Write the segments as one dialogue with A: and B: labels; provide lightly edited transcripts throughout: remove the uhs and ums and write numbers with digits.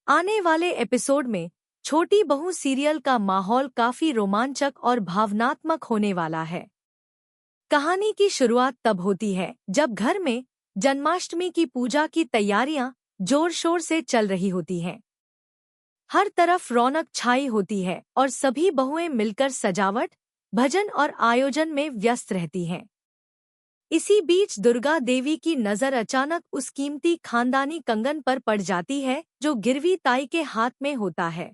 A: आने वाले एपिसोड में छोटी बहू सीरियल का माहौल काफी रोमांचक और भावनात्मक होने वाला है। कहानी की शुरुआत तब होती है जब घर में जन्माष्टमी की पूजा की तैयारियां जोर शोर से चल रही होती हैं। हर तरफ रौनक छाई होती है और सभी बहुएं मिलकर सजावट, भजन और आयोजन में व्यस्त रहती हैं। इसी बीच दुर्गा देवी की नजर अचानक उस कीमती खानदानी कंगन पर पड़ जाती है जो गिरवी ताई के हाथ में होता है।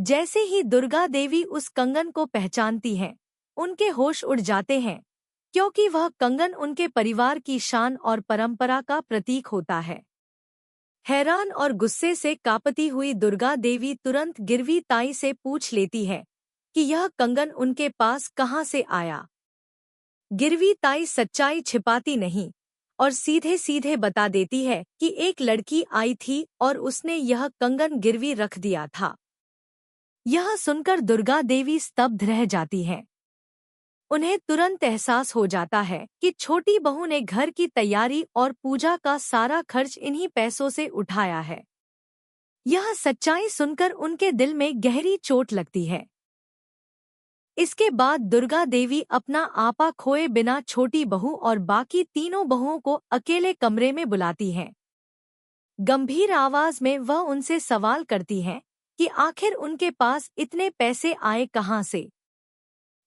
A: जैसे ही दुर्गा देवी उस कंगन को पहचानती हैं, उनके होश उड़ जाते हैं, क्योंकि वह कंगन उनके परिवार की शान और परंपरा का प्रतीक होता है। हैरान और गुस्से से कांपती हुई दुर्गा देवी तुरंत गिरवी ताई से पूछ लेती है कि यह कंगन उनके पास कहाँ से आया। गिरवी ताई सच्चाई छिपाती नहीं और सीधे सीधे बता देती है कि एक लड़की आई थी और उसने यह कंगन गिरवी रख दिया था। यह सुनकर दुर्गा देवी स्तब्ध रह जाती हैं। उन्हें तुरंत एहसास हो जाता है कि छोटी बहू ने घर की तैयारी और पूजा का सारा खर्च इन्हीं पैसों से उठाया है। यह सच्चाई सुनकर उनके दिल में गहरी चोट लगती है। इसके बाद दुर्गा देवी अपना आपा खोए बिना छोटी बहू और बाकी तीनों बहुओं को अकेले कमरे में बुलाती हैं। गंभीर आवाज में वह उनसे सवाल करती हैं कि आखिर उनके पास इतने पैसे आए कहाँ से।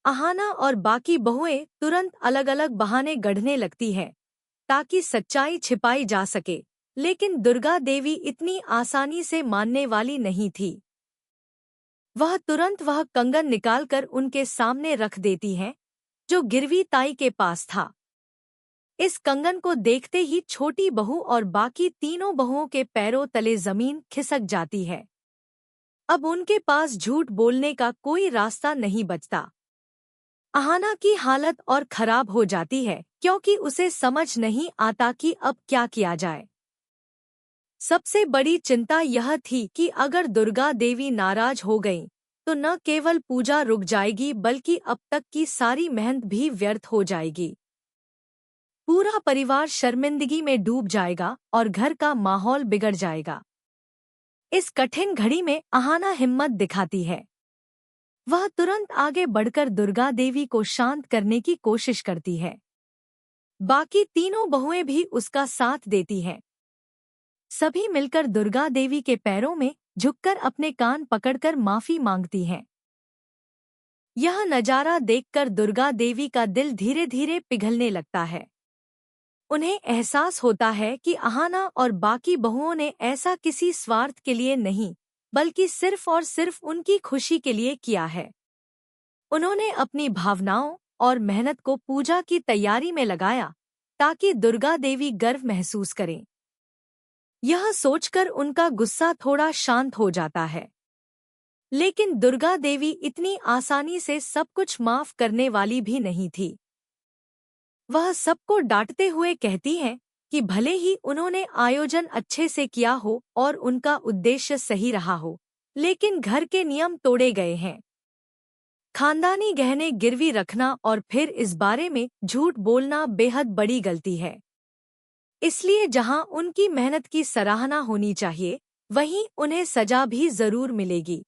A: अहाना और बाकी बहुएं तुरंत अलग अलग बहाने गढ़ने लगती हैं ताकि सच्चाई छिपाई जा सके, लेकिन दुर्गा देवी इतनी आसानी से मानने वाली नहीं थी। वह तुरंत वह कंगन निकालकर उनके सामने रख देती हैं जो गिरवी ताई के पास था। इस कंगन को देखते ही छोटी बहू और बाकी तीनों बहुओं के पैरों तले जमीन खिसक जाती है। अब उनके पास झूठ बोलने का कोई रास्ता नहीं बचता। अहाना की हालत और खराब हो जाती है क्योंकि उसे समझ नहीं आता कि अब क्या किया जाए। सबसे बड़ी चिंता यह थी कि अगर दुर्गा देवी नाराज हो गईं, तो न केवल पूजा रुक जाएगी बल्कि अब तक की सारी मेहनत भी व्यर्थ हो जाएगी। पूरा परिवार शर्मिंदगी में डूब जाएगा और घर का माहौल बिगड़ जाएगा। इस कठिन घड़ी में अहाना हिम्मत दिखाती है। वह तुरंत आगे बढ़कर दुर्गा देवी को शांत करने की कोशिश करती है। बाकी तीनों बहुएं भी उसका साथ देती हैं। सभी मिलकर दुर्गा देवी के पैरों में झुककर अपने कान पकड़कर माफी मांगती हैं। यह नजारा देखकर दुर्गा देवी का दिल धीरे धीरे पिघलने लगता है। उन्हें एहसास होता है कि अहाना और बाकी बहुओं ने ऐसा किसी स्वार्थ के लिए नहीं, बल्कि सिर्फ और सिर्फ उनकी खुशी के लिए किया है। उन्होंने अपनी भावनाओं और मेहनत को पूजा की तैयारी में लगाया ताकि दुर्गा देवी गर्व महसूस करें। यह सोचकर उनका गुस्सा थोड़ा शांत हो जाता है। लेकिन दुर्गा देवी इतनी आसानी से सब कुछ माफ करने वाली भी नहीं थी। वह सबको डांटते हुए कहती हैं कि भले ही उन्होंने आयोजन अच्छे से किया हो और उनका उद्देश्य सही रहा हो, लेकिन घर के नियम तोड़े गए हैं। खानदानी गहने गिरवी रखना और फिर इस बारे में झूठ बोलना बेहद बड़ी गलती है। इसलिए जहां उनकी मेहनत की सराहना होनी चाहिए, वहीं उन्हें सजा भी जरूर मिलेगी।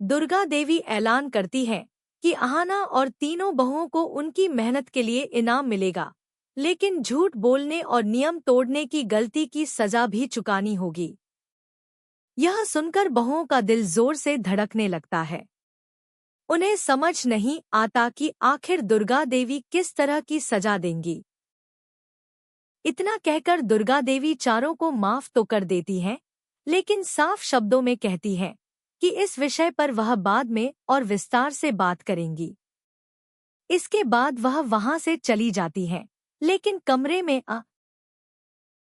A: दुर्गा ऐलान ऐलान करती है कि अहाना और तीनों बहुओं को उनकी मेहनत के लिए इनाम मिलेगा, लेकिन झूठ बोलने और नियम तोड़ने की गलती की सजा भी चुकानी होगी। यह सुनकर बहुओं का दिल जोर से धड़कने लगता है। उन्हें समझ नहीं आता कि आखिर दुर्गा देवी किस तरह की सजा देंगी। इतना कहकर दुर्गा देवी चारों को माफ तो कर देती हैं, लेकिन साफ शब्दों में कहती हैं कि इस विषय पर वह बाद में और विस्तार से बात करेंगी। इसके बाद वह वहां से चली जाती हैं, लेकिन कमरे में